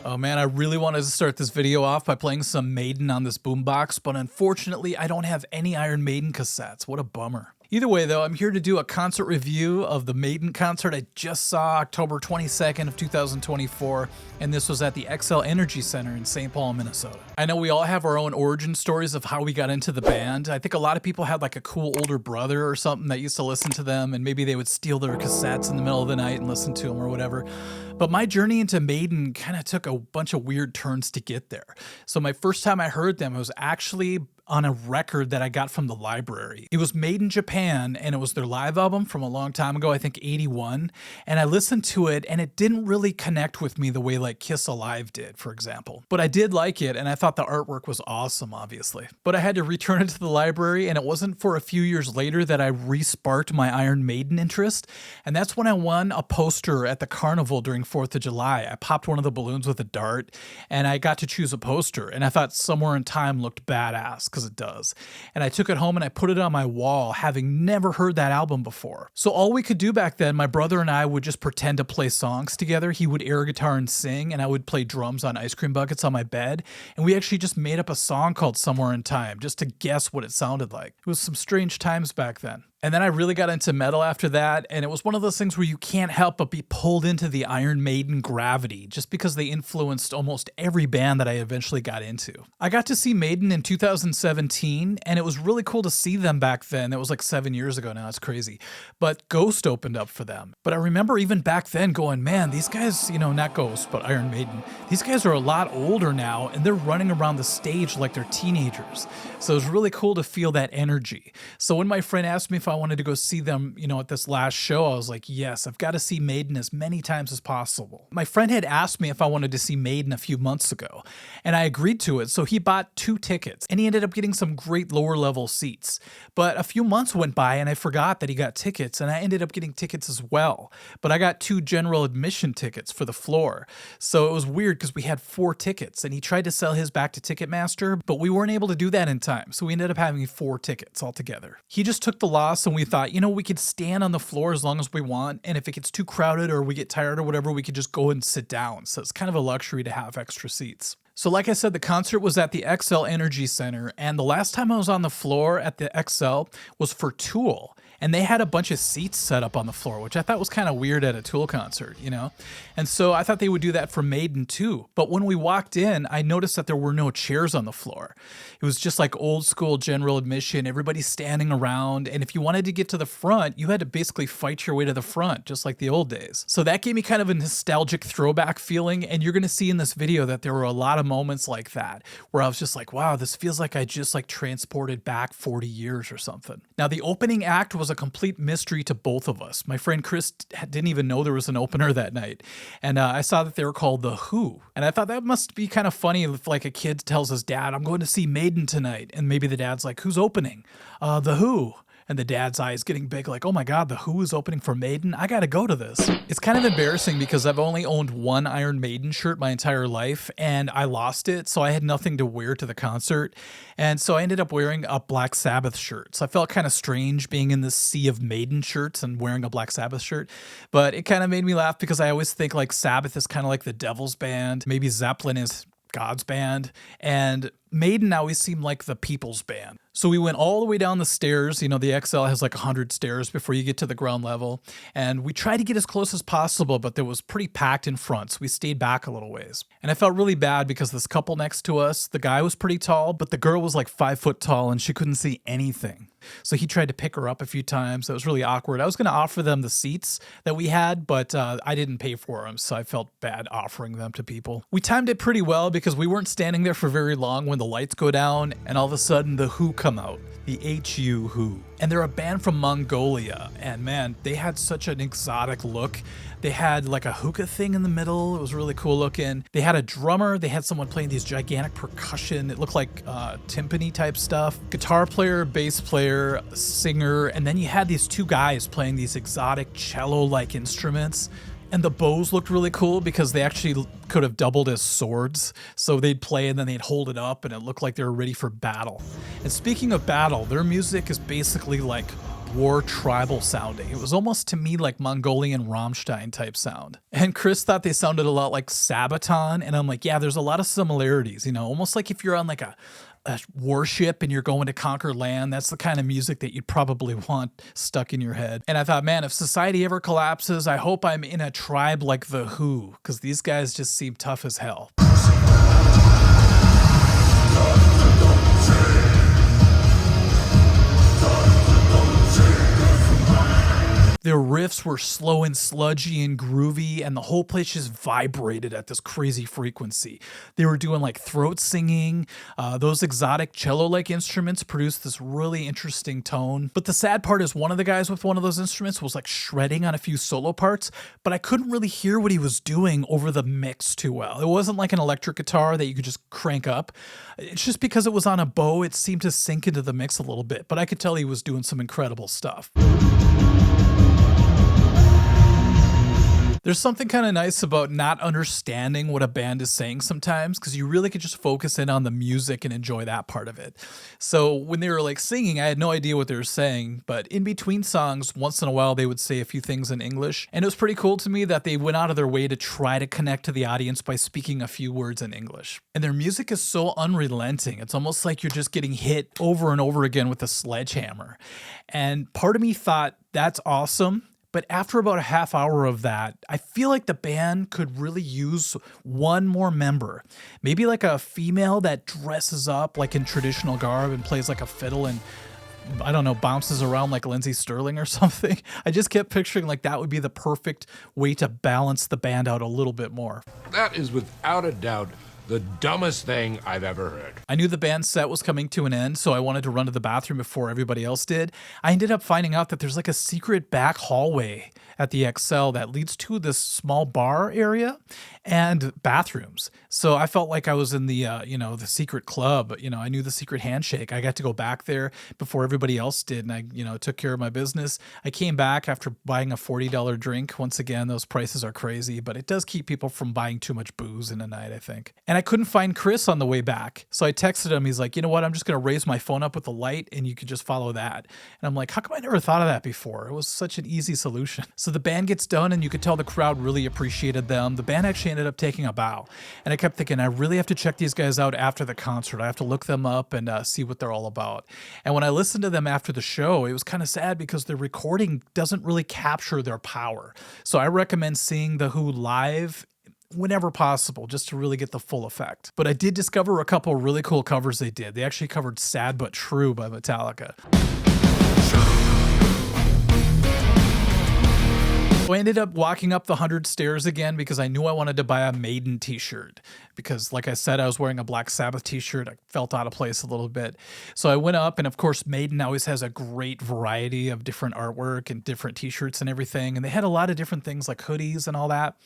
Oh man, I really wanted to start this video off by playing some Maiden on this boombox, but unfortunately I don't have any Iron Maiden cassettes. What a bummer. Either way though, I'm here to do a concert review of the Maiden concert I just saw October 22nd of 2024, and this was at the XL Energy Center in St. Paul, Minnesota. I know we all have our own origin stories of how we got into the band. I think a lot of people had like a cool older brother or something that used to listen to them, and maybe they would steal their cassettes in the middle of the night and listen to them or whatever. But my journey into Maiden kind of took a bunch of weird turns to get there. So my first time I heard them, it was actually on a record that I got from the library. It was made in Japan, and it was their live album from a long time ago, I think 81. And I listened to it, and it didn't really connect with me the way like Kiss Alive did, for example. But I did like it, and I thought the artwork was awesome, obviously. But I had to return it to the library, and it wasn't for a few years later that I re-sparked my Iron Maiden interest. And that's when I won a poster at the carnival during 4th of July. I popped one of the balloons with a dart, and I got to choose a poster. And I thought Somewhere in Time looked badass, because it does. And I took it home and I put it on my wall, having never heard that album before. So all we could do back then, my brother and I would just pretend to play songs together. He would air guitar and sing, and I would play drums on ice cream buckets on my bed. And we actually just made up a song called Somewhere in Time, just to guess what it sounded like. It was some strange times back then. And then I really got into metal after that, and it was one of those things where you can't help but be pulled into the Iron Maiden gravity, just because they influenced almost every band that I eventually got into. I got to see Maiden in 2017, and it was really cool to see them back then. It was like 7 years ago now, it's crazy. But Ghost opened up for them. But I remember even back then going, man, these guys, you know, not Ghost, but Iron Maiden, these guys are a lot older now, and they're running around the stage like they're teenagers. So it was really cool to feel that energy. So when my friend asked me if I wanted to go see them, you know, at this last show, I was like, yes, I've got to see Maiden as many times as possible. My friend had asked me if I wanted to see Maiden a few months ago, and I agreed to it, so he bought 2 tickets, and he ended up getting some great lower level seats. But a few months went by, and I forgot that he got tickets, and I ended up getting tickets as well. But I got 2 general admission tickets for the floor. So it was weird because we had 4 tickets, and he tried to sell his back to Ticketmaster, but we weren't able to do that in time, so we ended up having 4 tickets altogether. He just took the loss, and we thought, you know, we could stand on the floor as long as we want, and if it gets too crowded or we get tired or whatever, we could just go and sit down. So it's kind of a luxury to have extra seats. So like I said, the concert was at the XL Energy Center, and the last time I was on the floor at the XL was for Tool. And they had a bunch of seats set up on the floor, which I thought was kind of weird at a Tool concert, you know? And so I thought they would do that for Maiden too. But when we walked in, I noticed that there were no chairs on the floor. It was just like old school general admission, everybody standing around. And if you wanted to get to the front, you had to basically fight your way to the front, just like the old days. So that gave me kind of a nostalgic throwback feeling. And you're going to see in this video that there were a lot of moments like that, where I was just like, wow, this feels like I just like transported back 40 years or something. Now the opening act was a complete mystery to both of us. My friend Chris didn't even know there was an opener that night. And I saw that they were called The Who. And I thought that must be kind of funny if like a kid tells his dad, I'm going to see Maiden tonight. And maybe the dad's like, who's opening? The Who. And the dad's eyes getting big like, oh my God, The Who is opening for Maiden? I gotta go to this. It's kind of embarrassing because I've only owned 1 Iron Maiden shirt my entire life, and I lost it, so I had nothing to wear to the concert. And so I ended up wearing a Black Sabbath shirt. So I felt kind of strange being in this sea of Maiden shirts and wearing a Black Sabbath shirt. But it kind of made me laugh because I always think like Sabbath is kind of like the devil's band. Maybe Zeppelin is God's band, and Maiden always seemed like the people's band. So we went all the way down the stairs. You know, the XL has like 100 stairs before you get to the ground level. And we tried to get as close as possible, but there was pretty packed in front. So we stayed back a little ways. And I felt really bad because this couple next to us, the guy was pretty tall, but the girl was like 5 foot tall and she couldn't see anything. So he tried to pick her up a few times. It was really awkward. I was going to offer them the seats that we had, but I didn't pay for them. So I felt bad offering them to people. We timed it pretty well because we weren't standing there for very long when the lights go down and all of a sudden the Who come out. The HU Who. And they're a band from Mongolia. And man, they had such an exotic look. They had like a hookah thing in the middle. It was really cool looking. They had a drummer. They had someone playing these gigantic percussion. It looked like timpani type stuff. Guitar player, bass player, singer. And then you had these 2 guys playing these exotic cello-like instruments. And the bows looked really cool because they actually could have doubled as swords. So they'd play and then they'd hold it up and it looked like they were ready for battle. And speaking of battle, their music is basically like war tribal sounding. It was almost to me like Mongolian Rammstein type sound. And Chris thought they sounded a lot like Sabaton. And I'm like, yeah, there's a lot of similarities, you know, almost like if you're on like a warship and you're going to conquer land. That's the kind of music that you'd probably want stuck in your head. And I thought, man, if society ever collapses, I hope I'm in a tribe like the Who, because these guys just seem tough as hell. Their riffs were slow and sludgy and groovy, and the whole place just vibrated at this crazy frequency. They were doing like throat singing. Those exotic cello-like instruments produced this really interesting tone. But the sad part is one of the guys with one of those instruments was like shredding on a few solo parts, but I couldn't really hear what he was doing over the mix too well. It wasn't like an electric guitar that you could just crank up. It's just because it was on a bow, it seemed to sink into the mix a little bit, but I could tell he was doing some incredible stuff. There's something kind of nice about not understanding what a band is saying sometimes, because you really could just focus in on the music and enjoy that part of it. So when they were like singing, I had no idea what they were saying, but in between songs, once in a while, they would say a few things in English. And it was pretty cool to me that they went out of their way to try to connect to the audience by speaking a few words in English. And their music is so unrelenting. It's almost like you're just getting hit over and over again with a sledgehammer. And part of me thought, that's awesome. But after about a half hour of that, I feel like the band could really use one more member. Maybe like a female that dresses up like in traditional garb and plays like a fiddle and, I don't know, bounces around like Lindsey Sterling or something. I just kept picturing like that would be the perfect way to balance the band out a little bit more. That is without a doubt the dumbest thing I've ever heard. I knew the band set was coming to an end, so I wanted to run to the bathroom before everybody else did. I ended up finding out that there's like a secret back hallway at the XL that leads to this small bar area and bathrooms. So I felt like I was in the, the secret club. I knew the secret handshake. I got to go back there before everybody else did, and I, took care of my business. I came back after buying a $40 drink. Once again, those prices are crazy, but it does keep people from buying too much booze in a night, I think. And I couldn't find Chris on the way back. So I texted him. He's like, you know what? I'm just going to raise my phone up with the light and you could just follow that. And I'm like, how come I never thought of that before? It was such an easy solution. So the band gets done and you could tell the crowd really appreciated them. The band actually ended up taking a bow. And I kept thinking, I really have to check these guys out after the concert. I have to look them up and see what they're all about. And when I listened to them after the show, it was kind of sad because their recording doesn't really capture their power. So I recommend seeing The Who live whenever possible, just to really get the full effect. But I did discover a couple really cool covers they did. They actually covered Sad But True by Metallica. So I ended up walking up the 100 stairs again because I knew I wanted to buy a Maiden t-shirt. Because like I said, I was wearing a Black Sabbath t-shirt. I felt out of place a little bit. So I went up, and of course, Maiden always has a great variety of different artwork and different t-shirts and everything. And they had a lot of different things like hoodies and all that.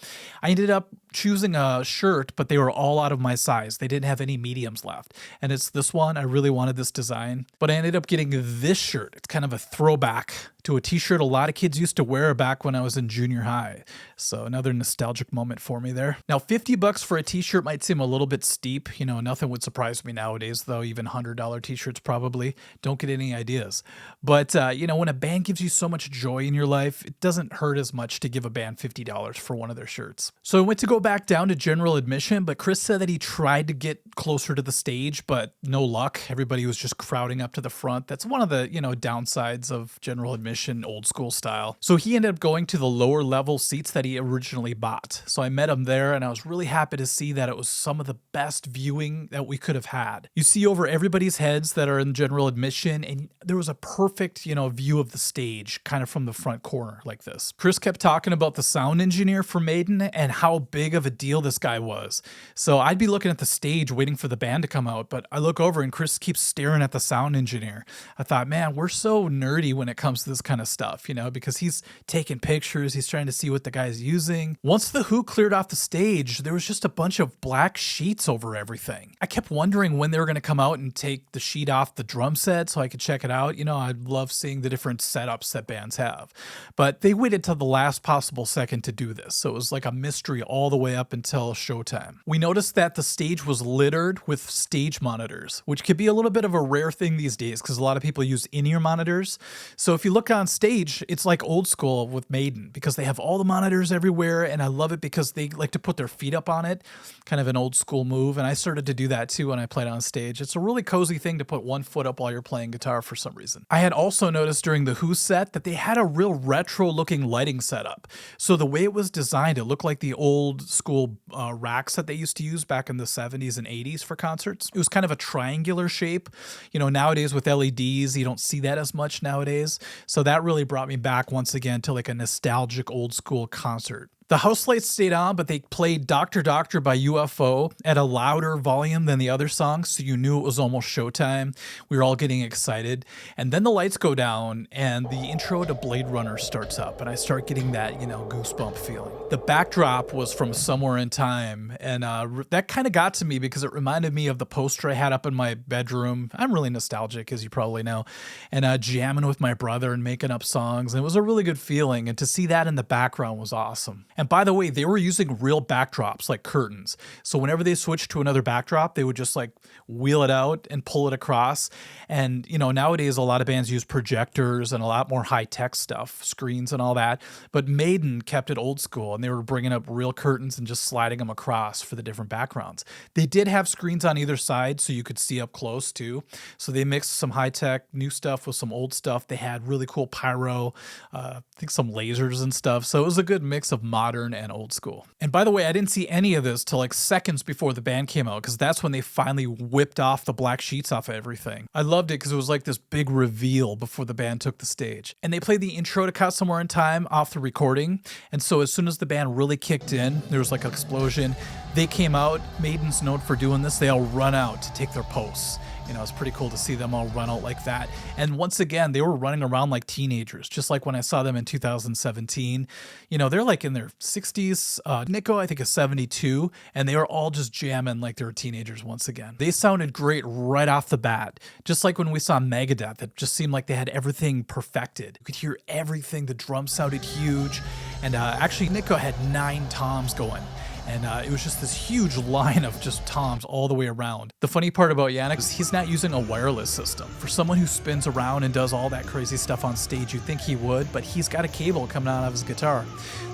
I ended up choosing a shirt, but they were all out of my size. They didn't have any mediums left. And it's this one. I really wanted this design. But I ended up getting this shirt. It's kind of a throwback to a t-shirt a lot of kids used to wear back when I was in junior high. So another nostalgic moment for me there. Now, $50 for a t-shirt might seem a little bit steep. Nothing would surprise me nowadays, though. Even $100 t-shirts probably don't get any ideas. But, when a band gives you so much joy in your life, it doesn't hurt as much to give a band $50 for one of their shirts. So I went to go back down to general admission, but Chris said that he tried to get closer to the stage, but no luck. Everybody was just crowding up to the front. That's one of the, downsides of general admission, old school style. So he ended up going to the lower level seats that he originally bought. So I met him there, and I was really happy to see that it was some of the best viewing that we could have had. You see over everybody's heads that are in general admission, and there was a perfect, view of the stage kind of from the front corner like this. Chris kept talking about the sound engineer for Maiden and how big of a deal this guy was. So I'd be looking at the stage waiting for the band to come out, but I look over and Chris keeps staring at the sound engineer. I thought, man, we're so nerdy when it comes to this this kind of stuff, you know, because he's taking pictures, he's trying to see what the guy's using. Once the Who cleared off the stage, there was just a bunch of black sheets over everything. I kept wondering when they were going to come out and take the sheet off the drum set so I could check it out. You know, I love seeing the different setups that bands have. But they waited till the last possible second to do this, so it was like a mystery all the way up until showtime. We noticed that the stage was littered with stage monitors, which could be a little bit of a rare thing these days because a lot of people use in-ear monitors. So if you look on stage, it's like old school with Maiden because they have all the monitors everywhere, and I love it because they like to put their feet up on it, kind of an old school move, and I started to do that too when I played on stage. It's a really cozy thing to put one foot up while you're playing guitar for some reason. I had also noticed during the Who set that they had a real retro looking lighting setup. So the way it was designed, it looked like the old school racks that they used to use back in the 70s and 80s for concerts. It was kind of a triangular shape. You know, nowadays with LEDs, you don't see that as much nowadays. So that really brought me back once again to like a nostalgic old school concert. The house lights stayed on, but they played Doctor Doctor by UFO at a louder volume than the other songs, so you knew it was almost showtime. We were all getting excited. And then the lights go down, and the intro to Blade Runner starts up, and I start getting that, you know, goosebump feeling. The backdrop was from Somewhere in Time, and that kind of got to me because it reminded me of the poster I had up in my bedroom. I'm really nostalgic, as you probably know, and jamming with my brother and making up songs, and it was a really good feeling, and to see that in the background was awesome. And by the way, they were using real backdrops like curtains. So whenever they switched to another backdrop, they would just like wheel it out and pull it across. And, you know, nowadays a lot of bands use projectors and a lot more high-tech stuff, screens and all that. But Maiden kept it old school, and they were bringing up real curtains and just sliding them across for the different backgrounds. They did have screens on either side so you could see up close too. So they mixed some high-tech new stuff with some old stuff. They had really cool pyro, I think some lasers and stuff. So it was a good mix of modern and old school. And by the way, I didn't see any of this till like seconds before the band came out because that's when they finally whipped off the black sheets off of everything. I loved it because it was like this big reveal before the band took the stage. And they played the intro to Caught Somewhere in Time off the recording. And so as soon as the band really kicked in, there was like an explosion. They came out, Maiden's known for doing this, they all run out to take their posts. You know, it's pretty cool to see them all run out like that. And once again, they were running around like teenagers, just like when I saw them in 2017. You know, they're like in their 60s. Nico, I think, is 72, and they were all just jamming like they were teenagers once again. They sounded great right off the bat, just like when we saw Megadeth. It just seemed like they had everything perfected. You could hear everything. The drums sounded huge. And actually, Nico had 9 toms going. And it was just this huge line of just toms all the way around. The funny part about Yannick is he's not using a wireless system. For someone who spins around and does all that crazy stuff on stage, you'd think he would, but he's got a cable coming out of his guitar.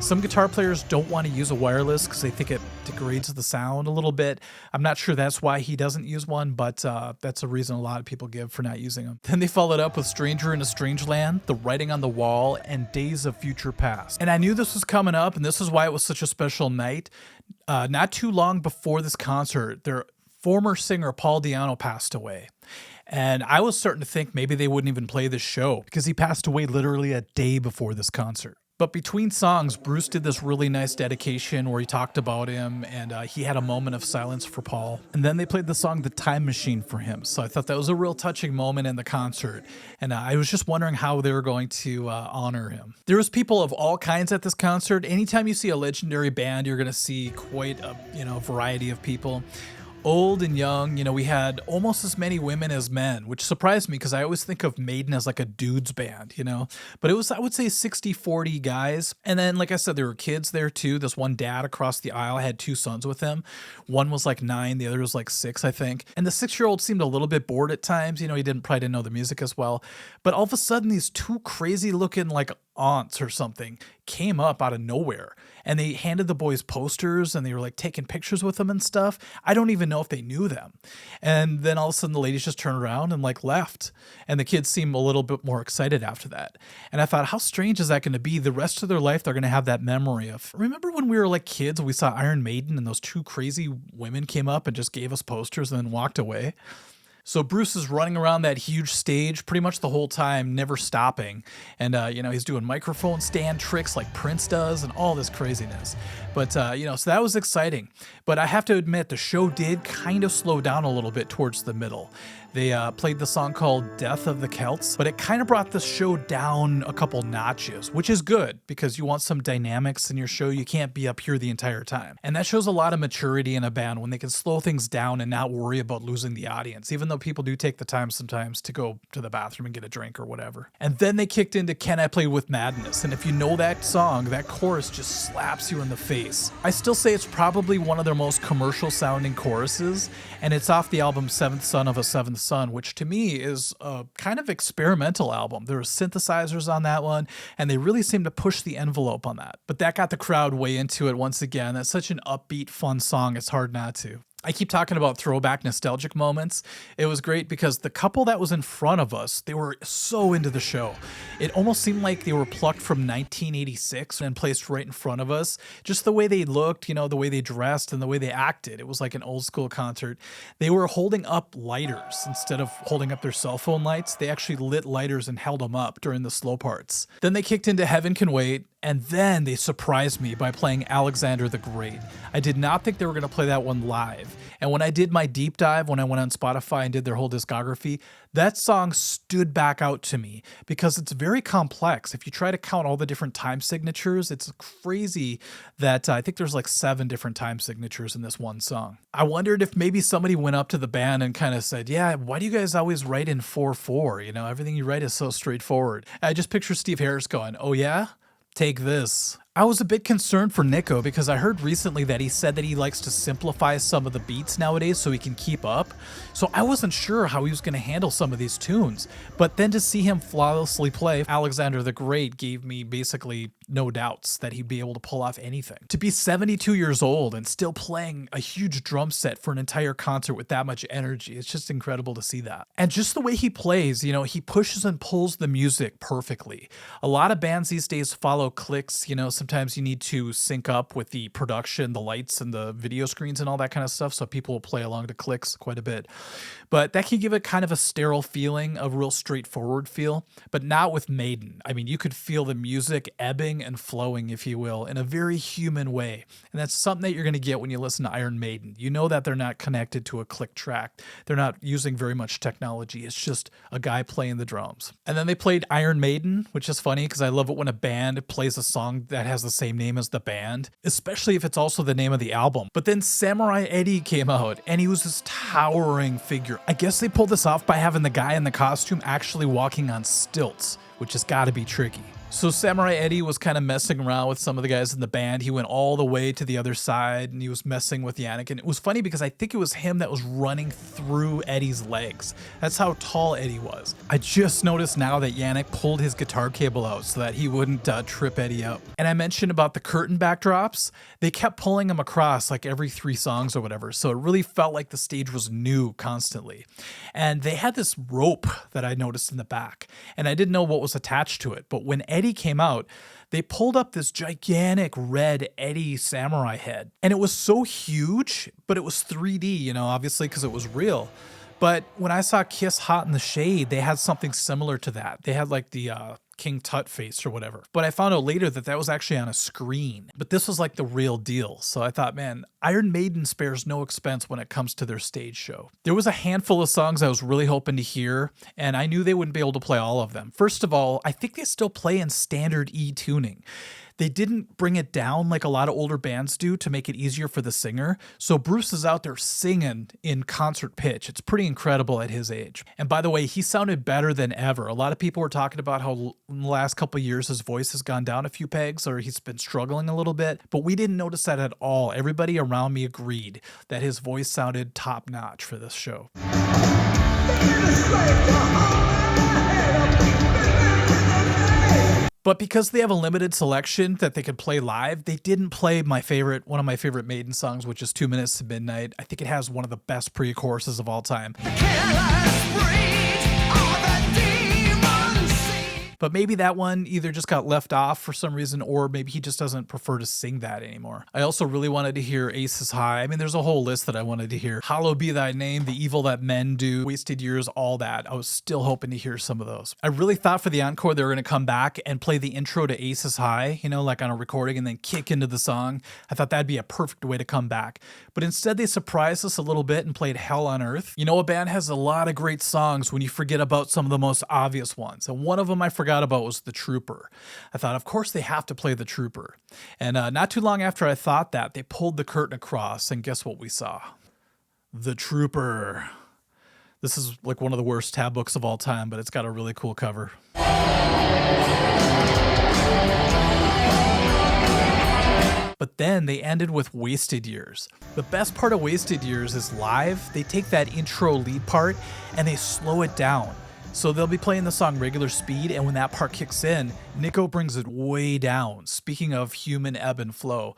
Some guitar players don't want to use a wireless because they think it degrades the sound a little bit. I'm not sure that's why he doesn't use one, but that's a reason a lot of people give for not using them. Then they followed up with Stranger in a Strange Land, The Writing on the Wall, and Days of Future Past. And I knew this was coming up, and this is why it was such a special night. Not too long before this concert, their former singer Paul Di'Anno passed away. And I was starting to think maybe they wouldn't even play this show because he passed away literally a day before this concert. But between songs, Bruce did this really nice dedication where he talked about him, and he had a moment of silence for Paul. And then they played the song The Time Machine for him. So I thought that was a real touching moment in the concert. And I was just wondering how they were going to honor him. There was people of all kinds at this concert. Anytime you see a legendary band, you're going to see quite a variety of people. Old and young, we had almost as many women as men, which surprised me because I always think of Maiden as like a dudes band, but it was, I would say 60-40 guys. And then, like I said, there were kids there too. This one dad across the aisle had 2 sons with him. One was like 9, the other was like 6, I think. And the 6-year-old seemed a probably didn't bored at times. He didn't know the music as well. But all of a sudden, these 2 crazy looking like aunts or something came up out of nowhere, and they handed the boys posters, and they were like taking pictures with them and stuff. I don't even know if they knew them. And then all of a sudden the ladies just turned around and like left, and the kids seemed a little bit more excited after that. And I thought, how strange is that going to be? The rest of their life, they're going to have that memory of, remember when we were like kids, we saw Iron Maiden and those 2 crazy women came up and just gave us posters and then walked away? So Bruce is running around that huge stage pretty much the whole time, never stopping. And, he's doing microphone stand tricks like Prince does and all this craziness. But, so that was exciting. But I have to admit, the show did kind of slow down a little bit towards the middle. They played the song called Death of the Celts, but it kind of brought the show down a couple notches, which is good because you want some dynamics in your show. You can't be up here the entire time. And that shows a lot of maturity in a band when they can slow things down and not worry about losing the audience, even though people do take the time sometimes to go to the bathroom and get a drink or whatever. And then they kicked into Can I Play With Madness? And if you know that song, that chorus just slaps you in the face. I still say it's probably one of their most commercial sounding choruses, and it's off the album Seventh Son of a Seventh Son, which to me is a kind of experimental album. There are synthesizers on that one, and they really seem to push the envelope on that. But that got the crowd way into it once again. That's such an upbeat, fun song, it's hard not to. I keep talking about throwback nostalgic moments. It was great because the couple that was in front of us, they were so into the show. It almost seemed like they were plucked from 1986 and placed right in front of us. Just the way they looked, you know, the way they dressed and the way they acted. It was like an old school concert. They were holding up lighters instead of holding up their cell phone lights. They actually lit lighters and held them up during the slow parts. Then they kicked into Heaven Can Wait. And then they surprised me by playing Alexander the Great. I did not think they were going to play that one live. And when I did my deep dive, when I went on Spotify and did their whole discography, that song stood back out to me because it's very complex. If you try to count all the different time signatures, it's crazy that I think there's like 7 different time signatures in this one song. I wondered if maybe somebody went up to the band and kind of said, yeah, why do you guys always write in 4/4? You know, everything you write is so straightforward. I just picture Steve Harris going, oh yeah? Take this. I was a bit concerned for Nico because I heard recently that he said that he likes to simplify some of the beats nowadays so he can keep up. So I wasn't sure how he was going to handle some of these tunes. But then to see him flawlessly play Alexander the Great gave me basically no doubts that he'd be able to pull off anything. To be 72 years old and still playing a huge drum set for an entire concert with that much energy, it's just incredible to see that. And just the way he plays, you know, he pushes and pulls the music perfectly. A lot of bands these days follow clicks, you know, sometimes you need to sync up with the production, the lights and the video screens and all that kind of stuff, so people will play along to clicks quite a bit. But that can give it kind of a sterile feeling, a real straightforward feel, but not with Maiden. I mean, you could feel the music ebbing and flowing, if you will, in a very human way. And that's something that you're going to get when you listen to Iron Maiden. You know that they're not connected to a click track. They're not using very much technology. It's just a guy playing the drums. And then they played Iron Maiden, which is funny because I love it when a band plays a song that has the same name as the band, especially if it's also the name of the album. But then Samurai Eddie came out and he was this towering figure. I guess they pulled this off by having the guy in the costume actually walking on stilts, which has got to be tricky. So Samurai Eddie was kind of messing around with some of the guys in the band. He went all the way to the other side and he was messing with Yannick. And it was funny because I think it was him that was running through Eddie's legs. That's how tall Eddie was. I just noticed now that Yannick pulled his guitar cable out so that he wouldn't trip Eddie up. And I mentioned about the curtain backdrops. They kept pulling them across like every 3 songs or whatever. So it really felt like the stage was new constantly. And they had this rope that I noticed in the back. And I didn't know what was attached to it. But when Eddie came out, they pulled up this gigantic red Eddie samurai head. And it was so huge, but it was 3D, you know, obviously because it was real. But when I saw Kiss Hot in the Shade, they had something similar to that. They had like the King Tut face or whatever. But I found out later that that was actually on a screen. But this was like the real deal. So I thought, man, Iron Maiden spares no expense when it comes to their stage show. There was a handful of songs I was really hoping to hear, and I knew they wouldn't be able to play all of them. First of all, I think they still play in standard E tuning. They didn't bring it down like a lot of older bands do to make it easier for the singer. So Bruce is out there singing in concert pitch. It's pretty incredible at his age. And by the way, he sounded better than ever. A lot of people were talking about how in the last couple of years his voice has gone down a few pegs or he's been struggling a little bit, but we didn't notice that at all. Everybody around me agreed that his voice sounded top notch for this show. But because they have a limited selection that they could play live, they didn't play one of my favorite Maiden songs, which is 2 Minutes to Midnight. I think it has one of the best pre-choruses of all time. But maybe that one either just got left off for some reason, or maybe he just doesn't prefer to sing that anymore. I also really wanted to hear Aces High. I mean, there's a whole list that I wanted to hear. Hallowed Be Thy Name, The Evil That Men Do, Wasted Years, all that. I was still hoping to hear some of those. I really thought for the encore they were going to come back and play the intro to Aces High, you know, like on a recording, and then kick into the song. I thought that'd be a perfect way to come back. But instead they surprised us a little bit and played Hell on Earth. You know, a band has a lot of great songs when you forget about some of the most obvious ones. And one of them I forgot about was The Trooper. I thought, of course they have to play The Trooper. And not too long after I thought that, they pulled the curtain across, and guess what we saw? The Trooper. This is like one of the worst tab books of all time, but it's got a really cool cover. But then they ended with Wasted Years. The best part of Wasted Years is live. They take that intro lead part and they slow it down. So they'll be playing the song regular speed, and when that part kicks in, Nico brings it way down. Speaking of human ebb and flow.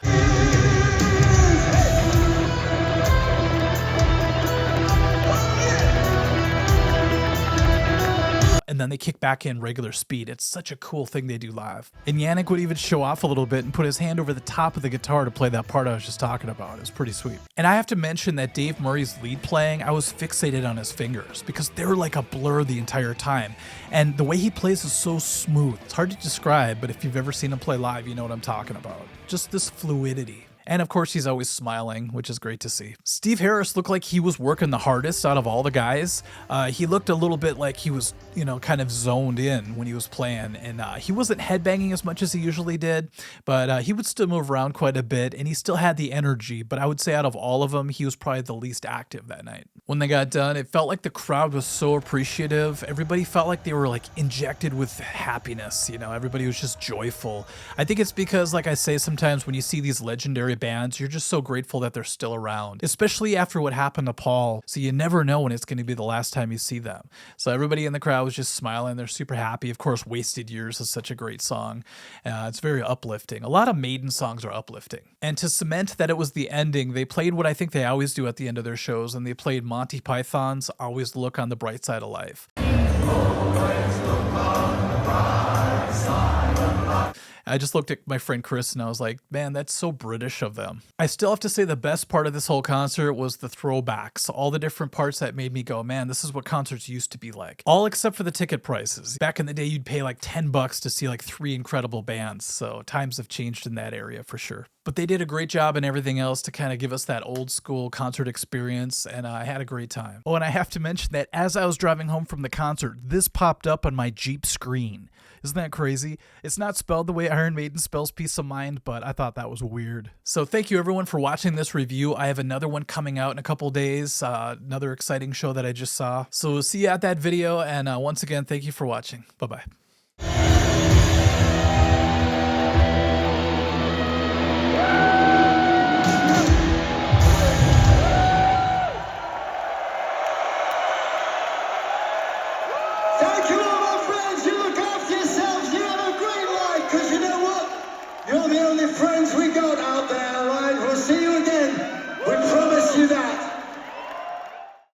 And then they kick back in regular speed. It's such a cool thing they do live. And Yannick would even show off a little bit and put his hand over the top of the guitar to play that part I was just talking about. It was pretty sweet. And I have to mention that Dave Murray's lead playing, I was fixated on his fingers because they're like a blur the entire time. And the way he plays is so smooth. It's hard to describe, but if you've ever seen him play live, you know what I'm talking about. Just this fluidity. And of course, he's always smiling, which is great to see. Steve Harris looked like he was working the hardest out of all the guys. He looked a little bit like he was, you know, kind of zoned in when he was playing. And he wasn't headbanging as much as he usually did, but he would still move around quite a bit. And he still had the energy. But I would say out of all of them, he was probably the least active that night. When they got done, it felt like the crowd was so appreciative. Everybody felt like they were like injected with happiness. You know, everybody was just joyful. I think it's because, like I say, sometimes when you see these legendary bands, you're just so grateful that they're still around, especially after what happened to Paul. So you never know when it's going to be the last time you see them. So everybody in the crowd was just smiling. They're super happy. Of course, Wasted Years is such a great song. It's very uplifting. A lot of Maiden songs are uplifting. And to cement that it was the ending, they played what I think they always do at the end of their shows, and they played Monty Python's Always Look on the Bright Side of Life. I just looked at my friend Chris and I was like, man, that's so British of them. I still have to say the best part of this whole concert was the throwbacks, all the different parts that made me go, man, this is what concerts used to be like. All except for the ticket prices. Back in the day, you'd pay like $10 to see like 3 incredible bands. So times have changed in that area for sure. But they did a great job and everything else to kind of give us that old school concert experience, and I had a great time. Oh, and I have to mention that as I was driving home from the concert, this popped up on my Jeep screen. Isn't that crazy? It's not spelled the way Iron Maiden spells peace of mind, but I thought that was weird. So thank you everyone for watching this review. I have another one coming out in a couple days, another exciting show that I just saw. So we'll see you at that video, and once again, thank you for watching. Bye-bye.